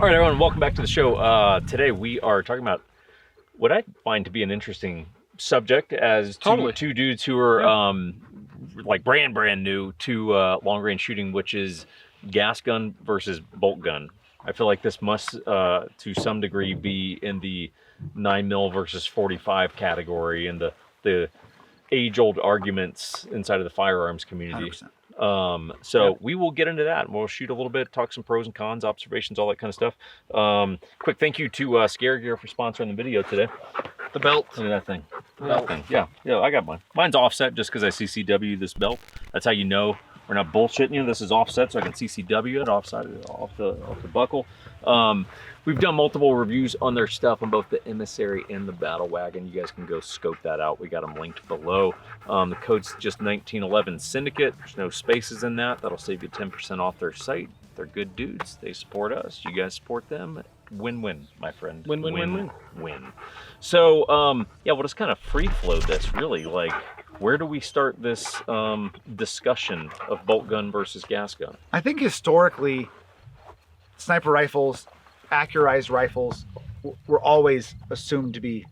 All right, everyone, welcome back to the show. Today we are talking about what I find to be an interesting subject as two dudes who are like brand new to long-range shooting, which is gas gun versus bolt gun. I feel like this must, to some degree, be in the 9mm versus 45 category and the age-old arguments inside of the firearms community. 100%. So we will get into that and we'll shoot a little bit, talk some pros and cons, observations, all that kind of stuff. Quick thank you to Ciguera Gear for sponsoring the video today. The belt. Look at that thing. That thing. Yeah, I got mine. Mine's offset just because I CCW this belt. That's how you know we're not bullshitting you. This is offset, so I can CCW it off the buckle. We've done multiple reviews on their stuff on both the Emissary and the Battle Wagon. You guys can go scope that out. We got them linked below. The code's just 1911 Syndicate. There's no spaces in that. That'll save you 10% off their site. They're good dudes. They support us. You guys support them. Win-win, my friend. Win. So, yeah, we'll just kind of free flow this, really. Like, where do we start this discussion of bolt gun versus gas gun? I think historically, sniper rifles, accurized rifles were always assumed to be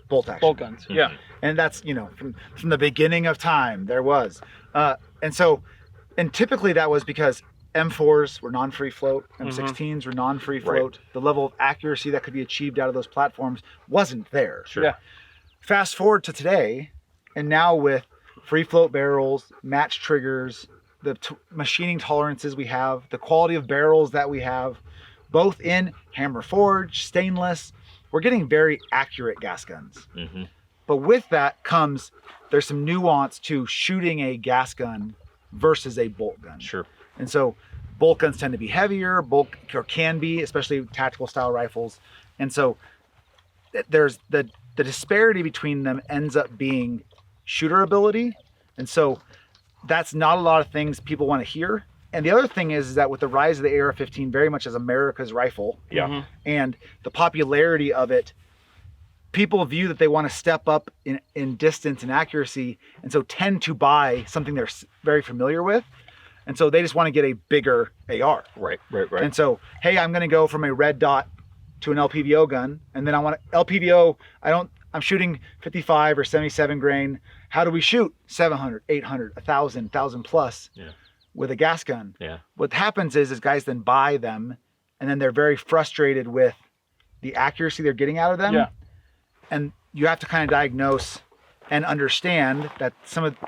bolt action. Bolt guns. Yeah. And that's, you know, from the beginning of time, there was. And typically that was because M4s were non-free float, M16s were non-free float. Right. The level of accuracy that could be achieved out of those platforms wasn't there. Sure. Yeah. Fast forward to today, and now with free float barrels, match triggers, the machining tolerances we have, the quality of barrels that we have, both in hammer forged, stainless, we're getting very accurate gas guns. But with that comes, there's some nuance to shooting a gas gun versus a bolt gun. Sure. And so bolt guns tend to be heavier, or can be, especially tactical style rifles. And so there's the disparity between them ends up being shooter ability. And so that's not a lot of things people want to hear. And the other thing is that with the rise of the AR-15 very much as America's rifle, and the popularity of it, people view that they want to step up in distance and accuracy, and so tend to buy something they're very familiar with. And so they just want to get a bigger AR. Right. And so, hey, I'm going to go from a red dot to an LPVO gun, and then I want LPVO, I'm shooting 55 or 77 grain. How do we shoot 700, 800, 1,000 plus with a gas gun? Yeah. What happens is guys then buy them, and then they're very frustrated with the accuracy they're getting out of them. Yeah. And you have to kind of diagnose and understand that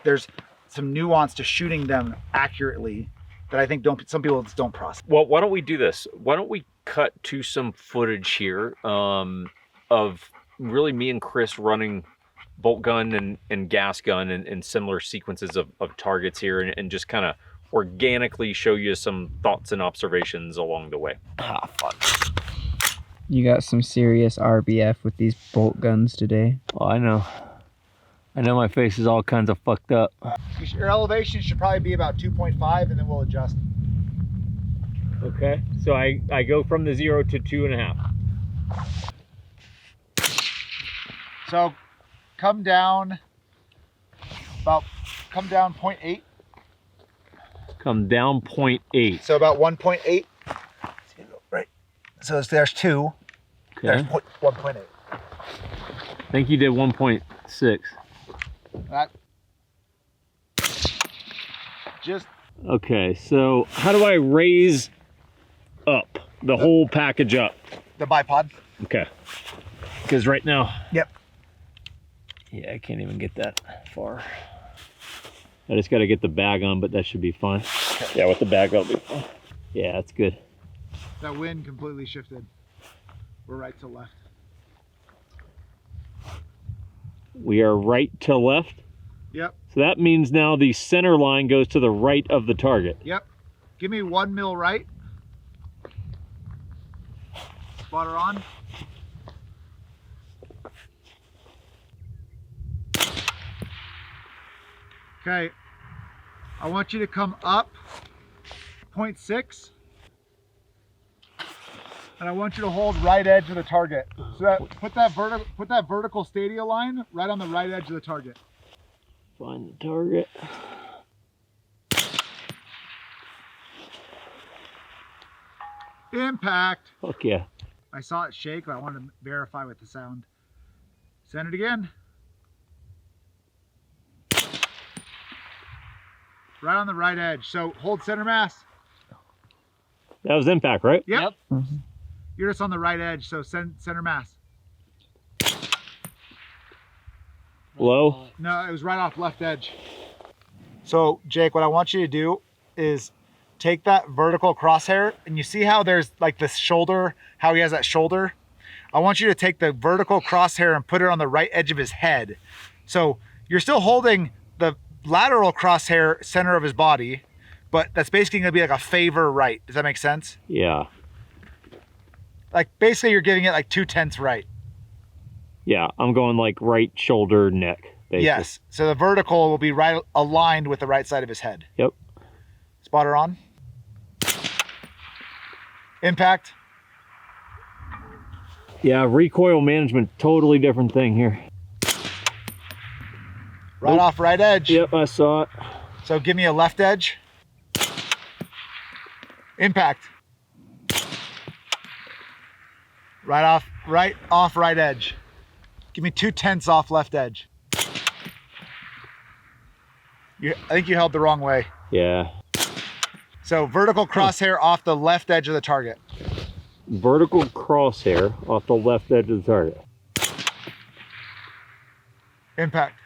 there's some nuance to shooting them accurately that I think some people just don't process. Well, why don't we do this? Why don't we cut to some footage here of really me and Chris running bolt gun and gas gun and similar sequences of targets here and just kind of organically show you some thoughts and observations along the way. Ah, fun. You got some serious RBF with these bolt guns today. Oh, I know my face is all kinds of fucked up. Your elevation should probably be about 2.5, and then we'll adjust. Okay, so I go from the 0 to 2.5. So come down 0.8. Come down 0.8. So about 1.8. Right. So there's 2. Okay. There's 1.8. I think you did 1.6. That just okay. So how do I raise up the whole package up? the bipod. Okay. Because right now. Yep. Yeah, I can't even get that far. I just got to get the bag on, but that should be fine. Okay. Yeah, with the bag, that'll be fine. Yeah, that's good. That wind completely shifted. We're right to left. We are right to left. Yep. So that means now the center line goes to the right of the target. Yep. Give me 1 mil right. Spotter on. Okay. I want you to come up 0.6. And I want you to hold right edge of the target. So that put that vertical stadia line right on the right edge of the target. Find the target. Impact. Fuck yeah. I saw it shake, but I wanted to verify with the sound. Send it again. Right on the right edge. So hold center mass. That was impact, right? Yep. You're just on the right edge, so center mass. Low. No, it was right off left edge. So Jake, what I want you to do is take that vertical crosshair, and you see how there's like this shoulder, how he has that shoulder? I want you to take the vertical crosshair and put it on the right edge of his head. So you're still holding the lateral crosshair center of his body, but that's basically gonna be like a favor right. Does that make sense? Yeah. Like basically you're giving it like 2/10 right. Yeah, I'm going like right shoulder, neck. Basically. Yes. So the vertical will be right aligned with the right side of his head. Yep. Spotter on. Impact. Yeah, recoil management, totally different thing here. Right off right edge. Yep, I saw it. So give me a left edge. Impact. Right off right edge. Give me 2/10 off left edge. I think you held the wrong way. Yeah. So vertical crosshair off the left edge of the target. Vertical crosshair off the left edge of the target. Impact.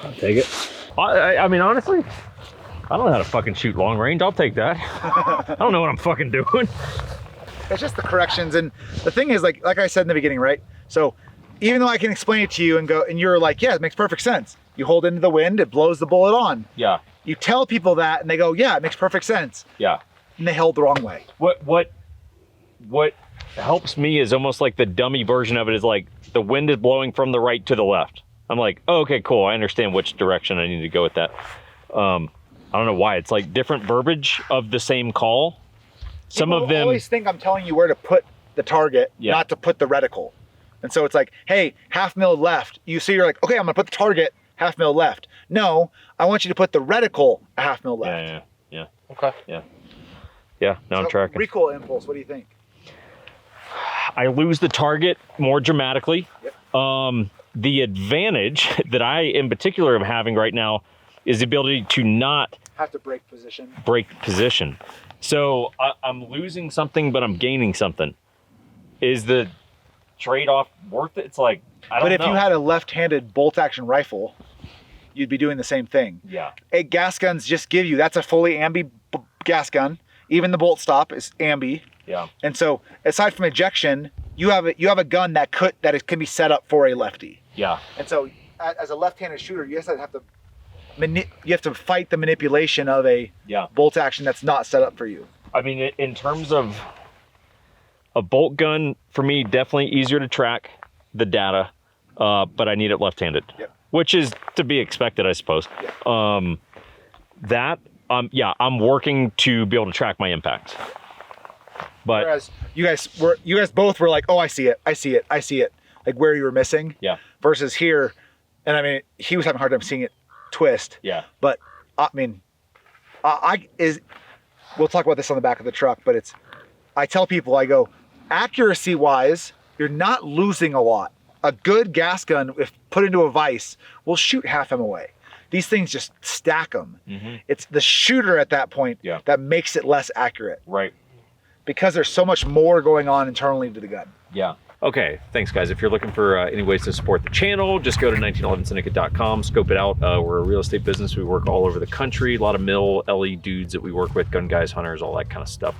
I'll take it. I mean, honestly, I don't know how to fucking shoot long range. I'll take that. I don't know what I'm fucking doing. It's just the corrections, and the thing is, like I said in the beginning, right? So even though I can explain it to you and you're like, yeah, it makes perfect sense. You hold into the wind, it blows the bullet on. Yeah. You tell people that, and they go, yeah, it makes perfect sense. Yeah. And they held the wrong way. What helps me is almost like the dummy version of it is like the wind is blowing from the right to the left. I'm like, oh, okay, cool. I understand which direction I need to go with that. I don't know why. It's like different verbiage of the same call. Some People of them always think I'm telling you where to put the target, not to put the reticle. And so it's like, hey, 1/2 mil left. You're like, okay, I'm gonna put the target 1/2 mil left. No, I want you to put the reticle 1/2 mil left. Yeah. Okay. Yeah, now I'm tracking. Recoil impulse, what do you think? I lose the target more dramatically. Yep. The advantage that I in particular am having right now is the ability to not Have to break position. So I'm losing something, but I'm gaining something. Is the trade-off worth it? It's like, I don't know. But if you had a left-handed bolt-action rifle, you'd be doing the same thing. Yeah. Hey, gas guns just give you, that's a fully ambi gas gun. Even the bolt stop is ambi. Yeah. And so aside from ejection, you have a gun that can be set up for a lefty. Yeah. And so as a left-handed shooter, you just have to fight the manipulation of a bolt action that's not set up for you. I mean, in terms of a bolt gun, for me, definitely easier to track the data, but I need it left-handed, which is to be expected, I suppose. Yeah. I'm working to be able to track my impact. But whereas you guys both were like, oh, I see it, like where you were missing. Yeah. Versus here, and I mean, he was having a hard time seeing it twist. Yeah. But I mean, we'll talk about this on the back of the truck, but I tell people, I go, accuracy wise, you're not losing a lot. A good gas gun, if put into a vise, will shoot half them away. These things just stack them. Mm-hmm. It's the shooter at that point that makes it less accurate. Right. Because there's so much more going on internally to the gun. Yeah. Okay, thanks guys. If you're looking for any ways to support the channel, just go to 1911syndicate.com, scope it out. We're a real estate business. We work all over the country. A lot of LE dudes that we work with, gun guys, hunters, all that kind of stuff.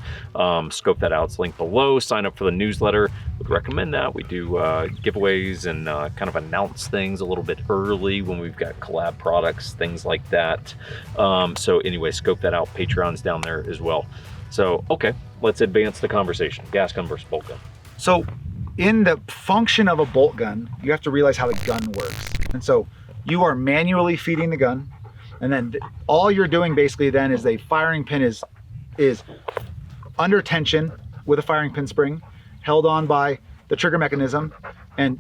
Scope that out. It's linked below. Sign up for the newsletter. Would recommend that. We do giveaways and kind of announce things a little bit early when we've got collab products, things like that. So anyway, scope that out. Patreon's down there as well. So, okay, let's advance the conversation. Gas gun versus bolt gun. So, in the function of a bolt gun, you have to realize how the gun works. And so you are manually feeding the gun, and then all you're doing basically then is the firing pin is under tension with a firing pin spring, held on by the trigger mechanism, and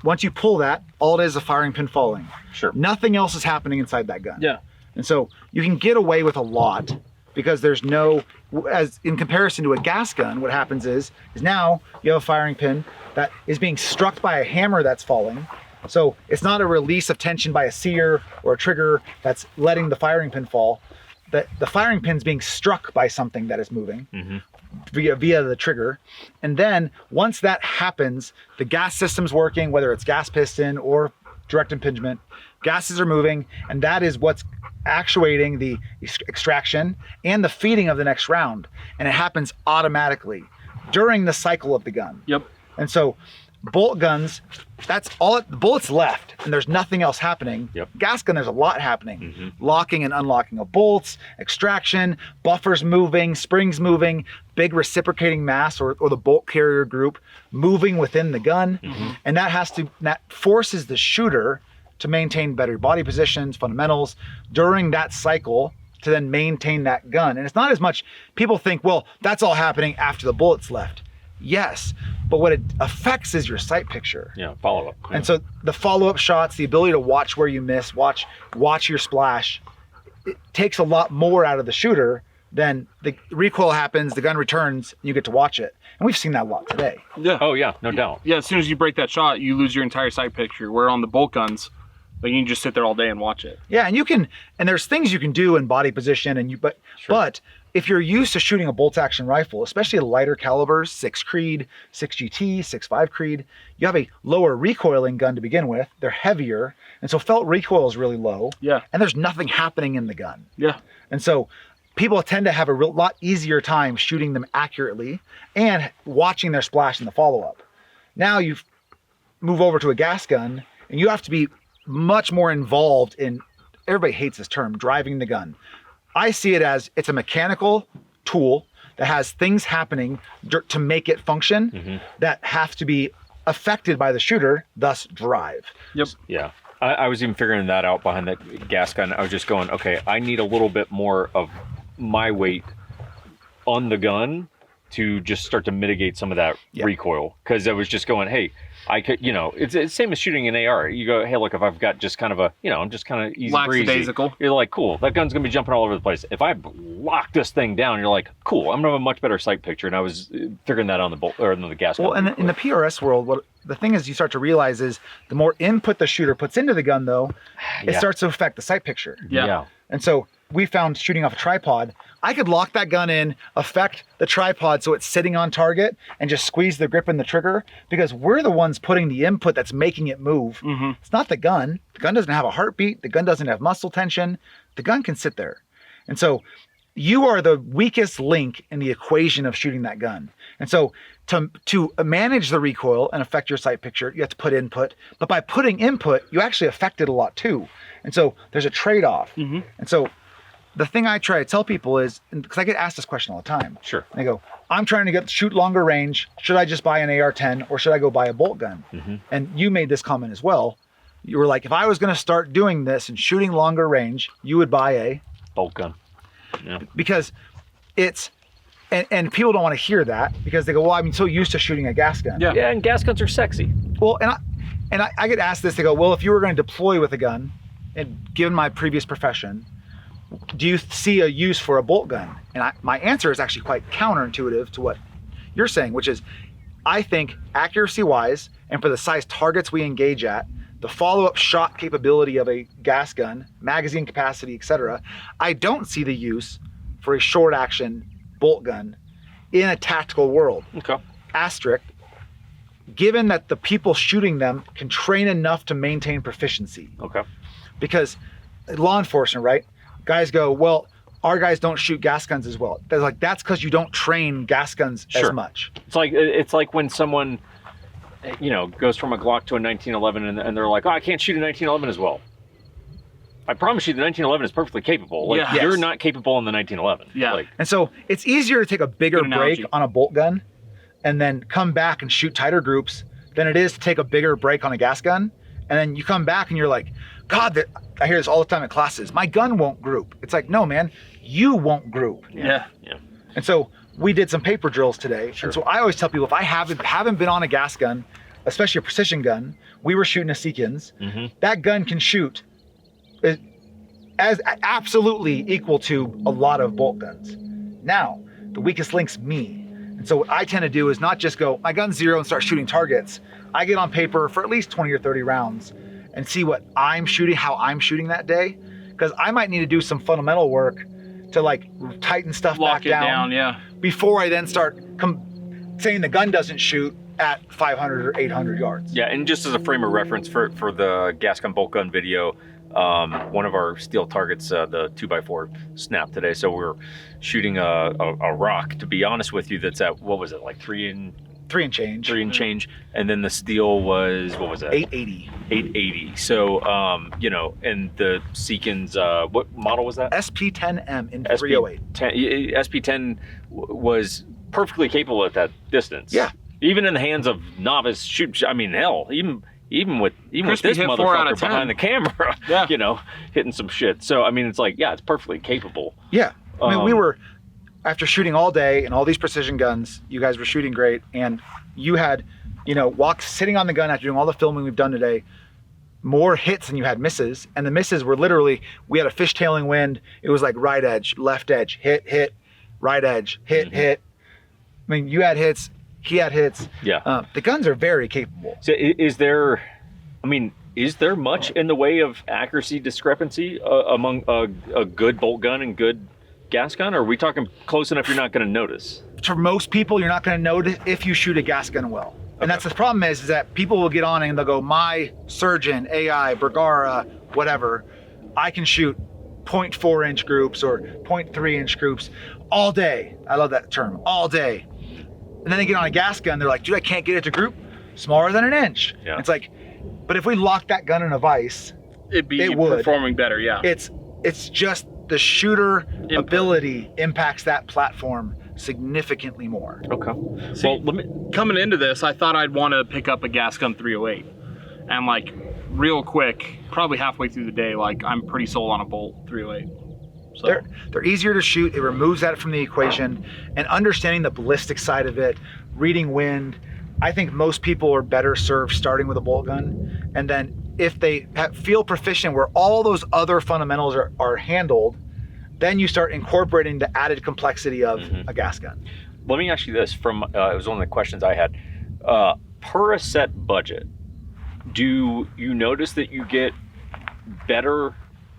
once you pull that, all it is a firing pin falling. Sure. Nothing else is happening inside that gun. Yeah. And so you can get away with a lot because there's no, as in comparison to a gas gun, what happens is now you have a firing pin that is being struck by a hammer that's falling. So it's not a release of tension by a sear or a trigger that's letting the firing pin fall. The firing pin's being struck by something that is moving via the trigger. And then once that happens, the gas system's working, whether it's gas piston or direct impingement, gases are moving, and that is what's actuating the extraction and the feeding of the next round. And it happens automatically during the cycle of the gun. Yep. And so bolt guns, that's all, the bullets left and there's nothing else happening. Yep. Gas gun, there's a lot happening. Locking and unlocking of bolts, extraction, buffers moving, springs moving, big reciprocating mass or the bolt carrier group moving within the gun. And that forces the shooter to maintain better body positions, fundamentals during that cycle to then maintain that gun. And it's not as much, people think, well, that's all happening after the bullets left. Yes, but what it affects is your sight picture. Yeah, follow up. And so the follow-up shots, the ability to watch where you miss, watch your splash, it takes a lot more out of the shooter than the recoil happens, the gun returns, and you get to watch it. And we've seen that a lot today. Yeah. Oh yeah, no doubt. Yeah, as soon as you break that shot, you lose your entire sight picture. Where on the bolt guns, like you can just sit there all day and watch it. Yeah, and there's things you can do in body position, but if you're used to shooting a bolt action rifle, especially lighter calibers, 6 Creed, 6 GT, 6.5 Creed, you have a lower recoiling gun to begin with. They're heavier, and so felt recoil is really low. Yeah. And there's nothing happening in the gun. Yeah. And so people tend to have a lot easier time shooting them accurately and watching their splash in the follow-up. Now you move over to a gas gun, and you have to be much more involved in, everybody hates this term, driving the gun. I see it as it's a mechanical tool that has things happening to make it function that have to be affected by the shooter, thus drive. Yep. Yeah. I was even figuring that out behind that gas gun. I was just going, okay, I need a little bit more of my weight on the gun to just start to mitigate some of that recoil. Because I was just going, hey, I could, it's the same as shooting an AR. You go, hey, look, if I've got just kind of I'm just kind of easy breezy. Lackadaisical. You're like, cool, that gun's gonna be jumping all over the place. If I lock this thing down, you're like, cool, I'm gonna have a much better sight picture. And I was figuring that on the bolt or on the gas gun. Well, and in the PRS world, what the thing is you start to realize is the more input the shooter puts into the gun, though, it starts to affect the sight picture. Yeah. And so we found shooting off a tripod, I could lock that gun in, affect the tripod so it's sitting on target, and just squeeze the grip in the trigger, because we're the ones putting the input that's making it move. It's not the gun. The gun doesn't have a heartbeat. The gun doesn't have muscle tension. The gun can sit there. And so you are the weakest link in the equation of shooting that gun. And so to manage the recoil and affect your sight picture, you have to put input. But by putting input, you actually affect it a lot too. And so there's a trade-off. And so the thing I try to tell people is, because I get asked this question all the time. Sure. And they go, I'm trying to shoot longer range. Should I just buy an AR-10 or should I go buy a bolt gun? And you made this comment as well. You were like, if I was going to start doing this and shooting longer range, you would buy a bolt gun. Yeah. Because it's, and people don't want to hear that because they go, well, I'm so used to shooting a gas gun. Yeah, and gas guns are sexy. Well, and I get asked this, they go, well, if you were going to deploy with a gun, and given my previous profession, do you see a use for a bolt gun? And my answer is actually quite counterintuitive to what you're saying, which is, I think accuracy-wise, and for the size targets we engage at, the follow-up shot capability of a gas gun, magazine capacity, etc., I don't see the use for a short-action bolt gun in a tactical world. Okay. Asterisk, given that the people shooting them can train enough to maintain proficiency. Okay. Because law enforcement, right? Guys go, well, our guys don't shoot gas guns as well. They're like, that's because you don't train gas guns as much. It's like when someone, goes from a Glock to a 1911 and they're like, oh, I can't shoot a 1911 as well. I promise you the 1911 is perfectly capable. Like, you're not capable in the 1911. Yeah. And so it's easier to take a bigger Good analogy. break on a bolt gun and then come back and shoot tighter groups than it is to take a bigger break on a gas gun. And then you come back and you're like, God, I hear this all the time in classes. My gun won't group. It's like, no, man, you won't group. Yeah. And so we did some paper drills today. And so I always tell people, if I haven't been on a gas gun, especially a precision gun, we were shooting a Seekins. That gun can shoot as absolutely equal to a lot of bolt guns. Now, the weakest link's me. And so what I tend to do is not just go, my gun's 0 and start shooting targets. I get on paper for at least 20 or 30 rounds and see what I'm shooting, how I'm shooting that day. Because I might need to do some fundamental work to like tighten stuff Lock back it down, yeah. before I then start saying the gun doesn't shoot at 500 or 800 yards. Yeah, and just as a frame of reference for the gas gun bolt gun video, one of our steel targets, the 2x4 snapped today. So we're shooting a rock, to be honest with you, that's at, what was it, like 3 and change. And then the steel was, what was that? 880. So, you know, and the Seekins, what model was that? SP10M in 308. SP10 was perfectly capable at that distance. Yeah. Even in the hands of novice shoot, I mean, hell, even with this hit 4 out motherfucker of 10. behind the camera, Yeah. you know, hitting some shit. So, I mean, it's like, yeah, it's perfectly capable. Yeah. I mean, we were, after shooting all day and all these precision guns, you guys were shooting great. And you had, you know, sitting on the gun after doing all the filming we've done today, more hits than you had misses. And the misses were literally, we had a fishtailing wind. It was like right edge, left edge, hit, right edge, hit. I mean, you had hits, he had hits. Yeah. The guns are very capable. So is there much in the way of accuracy discrepancy among a good bolt gun and good gas gun? Or are we talking close enough you're not going to notice? For most people, you're not going to notice if you shoot a gas gun well. And that's the problem is that people will get on and they'll go, my Surgeon, AI, Bergara, whatever, I can shoot 0.4 inch groups or 0.3 inch groups all day. I love that term, all day. And then they get on a gas gun, they're like, dude, I can't get it to group smaller than an inch. Yeah. It's like, but if we lock that gun in a vise, it would performing better, yeah. It's just the shooter ability impacts that platform significantly more. Okay. See, well, coming into this, I thought I'd want to pick up a gas gun 308. And like real quick, probably halfway through the day, like I'm pretty sold on a bolt 308. So they're easier to shoot. It removes that from the equation. And understanding the ballistic side of it, reading wind, I think most people are better served starting with a bolt gun. And then if they feel proficient where all those other fundamentals are handled, then you start incorporating the added complexity of a gas gun. Let me ask you this, from it was one of the questions I had. Per a set budget, do you notice that you get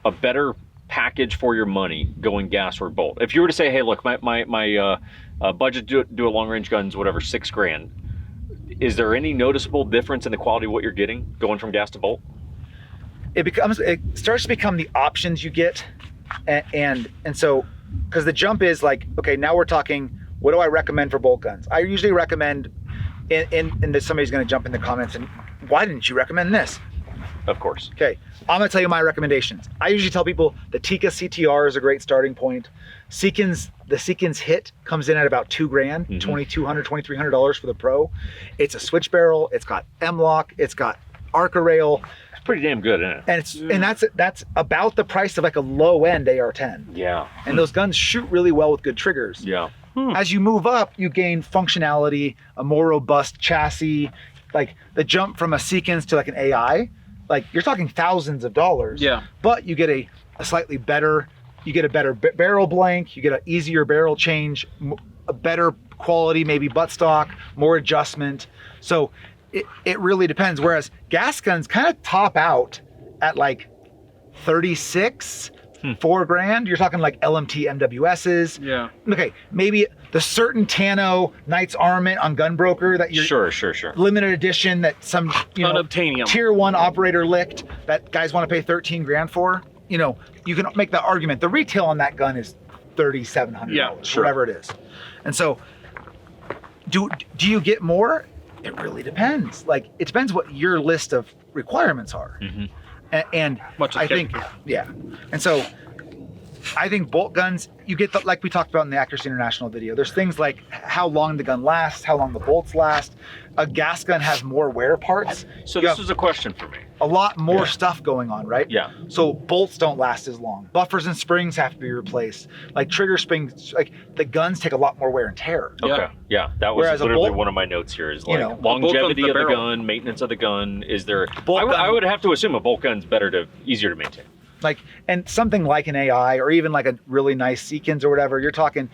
a better package for your money going gas or bolt? If you were to say, hey, look, my budget do a long range guns, whatever, $6,000, is there any noticeable difference in the quality of what you're getting going from gas to bolt? It starts to become the options you get, and so because the jump is like, okay, now we're talking, what do I recommend for bolt guns? I usually recommend, and that somebody's going to jump in the comments and, why didn't you recommend this? Of course. Okay, I'm gonna tell you my recommendations. I usually tell people the Tikka CTR is a great starting point. The Seekins Hit comes in at about $2,000, $2,200, $2,300 for the Pro. It's a switch barrel. It's got M-lock. It's got Arca rail. It's pretty damn good, isn't it? And that's about the price of like a low end AR-10. Yeah. And those guns shoot really well with good triggers. Yeah. As you move up, you gain functionality, a more robust chassis. Like the jump from a Seekins to like an AI, like you're talking thousands of dollars. Yeah. But you get a slightly better, you get a better barrel blank, you get an easier barrel change, a better quality, maybe buttstock, more adjustment. So it really depends. Whereas gas guns kind of top out at like 36, $4,000. You're talking like LMT MWSs. Yeah. Okay, maybe the certain Tano Knights Armament on Gunbroker that you're Sure. limited edition that some Unobtainium. tier 1 operator licked that guys want to pay $13,000 for. You know, you can make the argument. The retail on that gun is $3,700, whatever it is. And so, do you get more? It really depends. Like it depends what your list of requirements are. And I think, yeah. And so I think bolt guns, you get like we talked about in the Accuracy International video, there's things like how long the gun lasts, how long the bolts last. A gas gun has more wear parts. So this is a question for me. A lot more stuff going on, right? Yeah. So bolts don't last as long. Buffers and springs have to be replaced. Like trigger springs, like the guns take a lot more wear and tear. Okay. Yeah. That was Whereas literally one of my notes here is like longevity of the gun, maintenance of the gun. Is there, I would have to assume a bolt gun's easier to maintain. Like, and something like an AI or even like a really nice Seekins or whatever, you're talking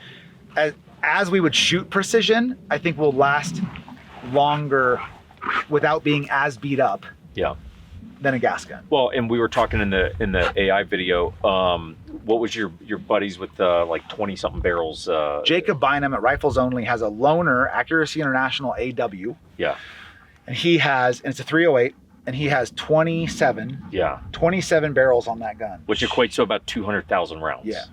as we would shoot precision, I think will last longer without being as beat up Yeah. than a gas gun. Well, and we were talking in the AI video. What was your buddies with like 20 something barrels? Jacob Bynum at Rifles Only has a loaner Accuracy International AW. Yeah. And he has, and it's a 308, and he has 27 barrels on that gun. Which equates to about 200,000 rounds. Yeah.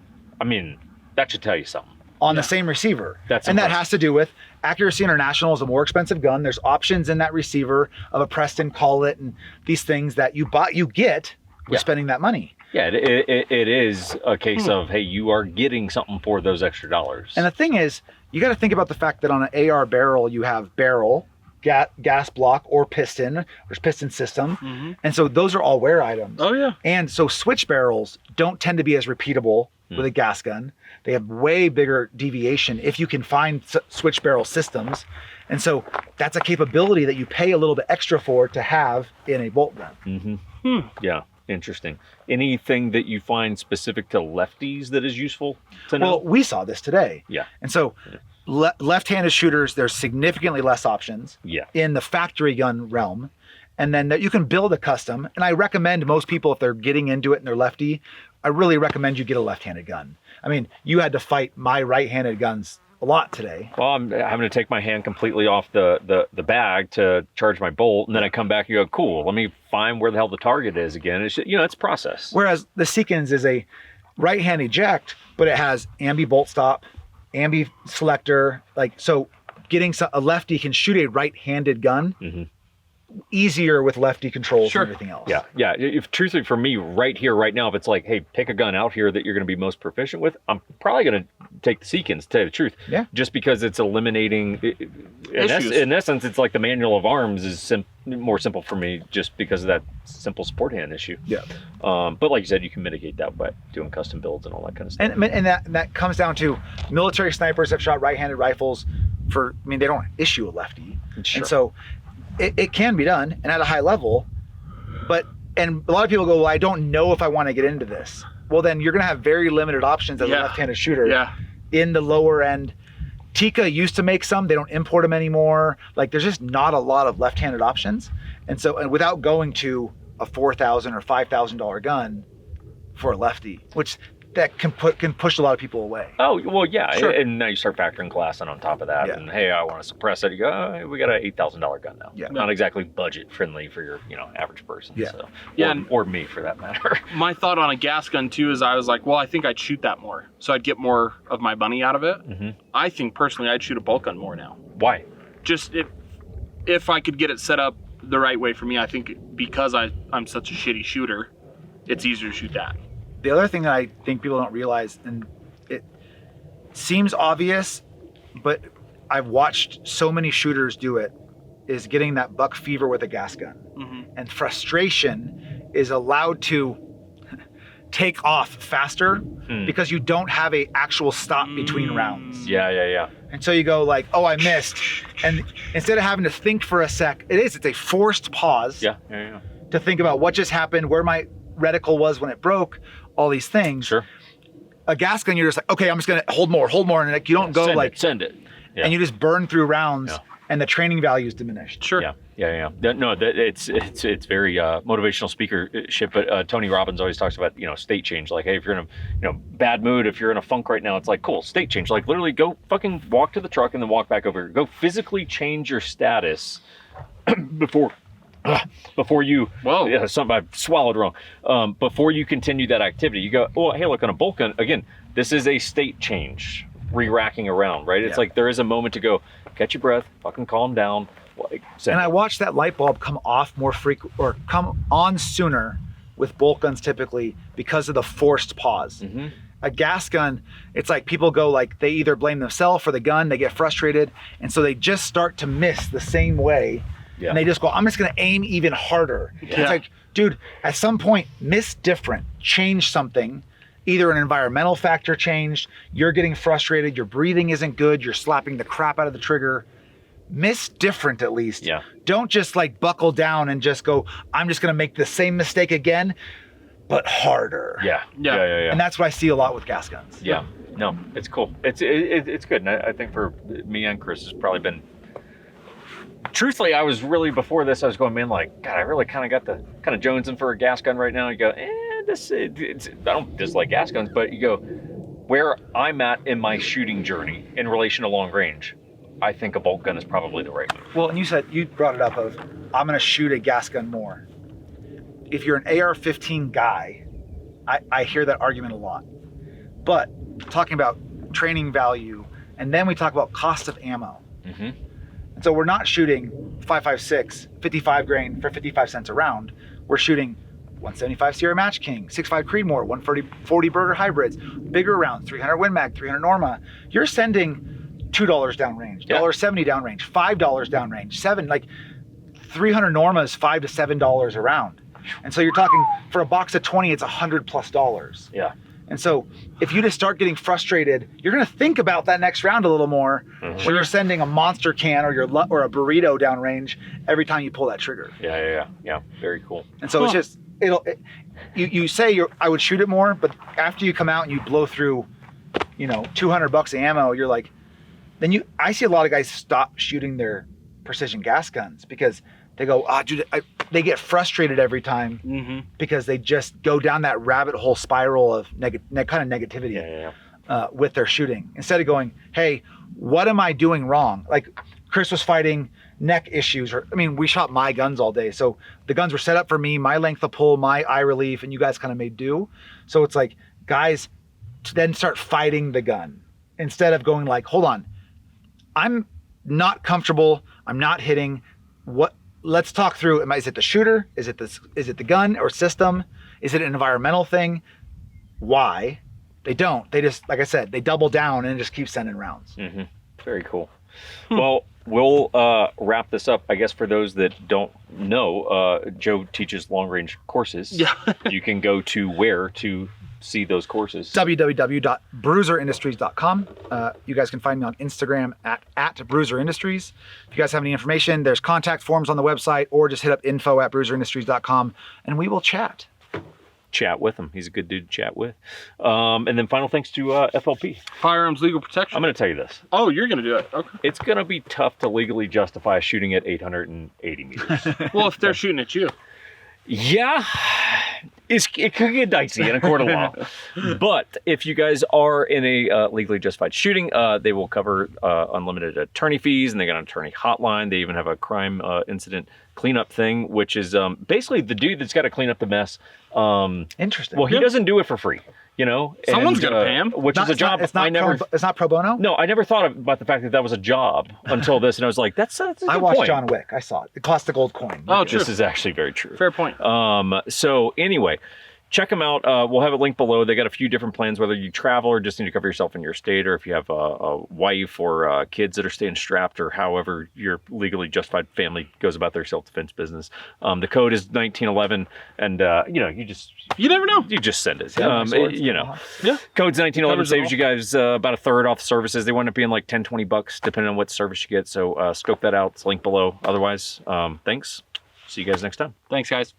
I mean, that should tell you something. On the same receiver. That's and impressive. that has to do with Accuracy International is a more expensive gun. There's options in that receiver of a Preston Call It and these things that you get with spending that money. Yeah, it is a case of, hey, you are getting something for those extra dollars. And the thing is, you got to think about the fact that on an AR barrel, you have barrel, gas block, or piston. There's piston system. And so those are all wear items. Oh yeah. And so switch barrels don't tend to be as repeatable with a gas gun. They have way bigger deviation if you can find switch barrel systems. And so that's a capability that you pay a little bit extra for to have in a bolt gun. Yeah, interesting. Anything that you find specific to lefties that is useful to know? Well, we saw this today. Yeah. And so left-handed shooters, there's significantly less options in the factory gun realm. And then that you can build a custom. And I recommend most people, if they're getting into it and they're lefty, I really recommend you get a left-handed gun. I mean, you had to fight my right-handed guns a lot today. Well, I'm having to take my hand completely off the bag to charge my bolt, and then I come back and go, cool, let me find where the hell the target is again. It's, it's a process. Whereas the Seekins is a right-hand eject, but it has ambi bolt stop, ambi selector. Like, so getting a lefty can shoot a right-handed gun easier with lefty controls and everything else. Yeah. If truthfully for me right here, right now, if it's like, hey, pick a gun out here that you're going to be most proficient with, I'm probably going to take the Seekins, to tell you the truth. Yeah. Just because it's eliminating, in essence, it's like the manual of arms is more simple for me just because of that simple support hand issue. Yeah. But like you said, you can mitigate that by doing custom builds and all that kind of stuff. And that comes down to military snipers have shot right-handed rifles they don't issue a lefty. Sure. And so it can be done and at a high level, and a lot of people go, well, I don't know if I want to get into this. Well, then you're going to have very limited options as a left-handed shooter in the lower end. Tika used to make some, they don't import them anymore. Like, there's just not a lot of left-handed options. And so, and without going to a $4,000 or $5,000 gun for a lefty, which that can push a lot of people away. Oh, well, yeah. Sure. And now you start factoring class in on top of that. And hey, I want to suppress it. You go, oh, we got an $8,000 gun now. Yeah. Not exactly budget friendly for your, average person. Yeah. So, Yeah. Or me for that matter. My thought on a gas gun too is I was like, well, I think I'd shoot that more. So I'd get more of my money out of it. I think personally I'd shoot a bolt gun more now. Why? Just if I could get it set up the right way for me, I think because I'm such a shitty shooter, it's easier to shoot that. The other thing that I think people don't realize, and it seems obvious, but I've watched so many shooters do it, is getting that buck fever with a gas gun. And frustration is allowed to take off faster because you don't have a actual stop between rounds. Yeah. And so you go like, oh, I missed. And instead of having to think for a sec, it's a forced pause Yeah. to think about what just happened, where my reticle was when it broke, all these things. Sure. A gas gun, you're just like, okay, I'm just gonna hold more, and like you don't go send it. Yeah. and you just burn through rounds, and the training value is diminished. Sure. Yeah. No, it's very motivational speakership. But Tony Robbins always talks about state change. Like, hey, if you're in a bad mood, if you're in a funk right now, it's like, cool, state change. Like, literally go fucking walk to the truck and then walk back over. Go physically change your status before you, something I swallowed wrong. Before you continue that activity, you go, oh, hey, look, on a bolt gun, again, this is a state change, re-racking around, right? It's like there is a moment to go, catch your breath, fucking calm down. And I watched that light bulb come off more frequent, or come on sooner with bolt guns typically because of the forced pause. A gas gun, it's like people go like, they either blame themselves for the gun, they get frustrated, and so they just start to miss the same way. And they just go, I'm just going to aim even harder. It's like, dude, at some point, miss different, change something. Either an environmental factor changed, you're getting frustrated, your breathing isn't good, you're slapping the crap out of the trigger. Miss different at least. Don't just like buckle down and just go, I'm just going to make the same mistake again. but harder. Yeah. And that's what I see a lot with gas guns. Yeah. No, it's cool. It's good. And I think for me and Chris, it's probably been. Truthfully, I was really before this. I was going, man, like, God, I really kind of got the kind of jonesing for a gas gun right now. You go, I don't dislike gas guns, but you go, where I'm at in my shooting journey in relation to long range, I think a bolt gun is probably the right move. Well, and you brought it up of, I'm going to shoot a gas gun more. If you're an AR-15 guy, I hear that argument a lot. But talking about training value, and then we talk about cost of ammo. Mm-hmm. And so we're not shooting 5.56, 55 grain for 55 cents a round. We're shooting 175 Sierra Match King, 6.5 Creedmoor, 140 Burger hybrids, bigger rounds, 300 Win Mag, 300 Norma. You're sending $2 downrange, $1.70 downrange, $5 downrange, $7, 300 Normas, $5 to $7 a round. And so you're talking for a box of 20, it's $100+. Yeah. And so if you just start getting frustrated, you're going to think about that next round a little more when you're sending a monster can or a burrito downrange every time you pull that trigger. Yeah. Very cool. And so it's just, you say I would shoot it more, but after you come out and you blow through, $200 of ammo, you're like, I see a lot of guys stop shooting their precision gas guns because they go, dude, they get frustrated every time because they just go down that rabbit hole spiral of kind of negativity with their shooting. Instead of going, hey, what am I doing wrong? Like Chris was fighting neck issues, we shot my guns all day. So the guns were set up for me, my length of pull, my eye relief, and you guys kind of made do. So it's like, guys, to then start fighting the gun instead of going like, hold on, I'm not comfortable, I'm not hitting. Let's talk through, is it the shooter? Is it the gun or system? Is it an environmental thing? Why? They don't. They just, like I said, they double down and just keep sending rounds. Mm-hmm. Very cool. Well, we'll wrap this up. I guess for those that don't know, Joe teaches long range courses. Yeah. You can go to where to see those courses? www.bruiserindustries.com. You guys can find me on Instagram at Bruiser Industries. If you guys have any information, there's contact forms on the website, or just hit up info@bruiserindustries.com and we will chat. Chat with him. He's a good dude to chat with. And then final thanks to FLP. Firearms Legal Protection. I'm going to tell you this. Oh, you're going to do it. Okay. It's going to be tough to legally justify shooting at 880 meters. Well, if they're shooting at you. Yeah, it could get dicey in a court of law. But if you guys are in a legally justified shooting, they will cover unlimited attorney fees, and they got an attorney hotline. They even have a crime incident cleanup thing, which is basically the dude that's got to clean up the mess. Interesting. Well, he doesn't do it for free. Someone's got to pay him. Which is a job it's not pro bono? No, I never thought about the fact that was a job until this, and I was like, that's a good I watched point. John Wick. I saw it. It cost a gold coin. Oh, true. This is actually very true. Fair point. So anyway, check them out. We'll have a link below. They got a few different plans, whether you travel or just need to cover yourself in your state, or if you have a wife or kids that are staying strapped, or however your legally justified family goes about their self-defense business. The code is 1911, and you never know. You just send it. Code's 1911 saves you guys about a third off services. They wind up being like $10-20 depending on what service you get. So scope that out. It's linked below. Otherwise, thanks. See you guys next time. Thanks, guys.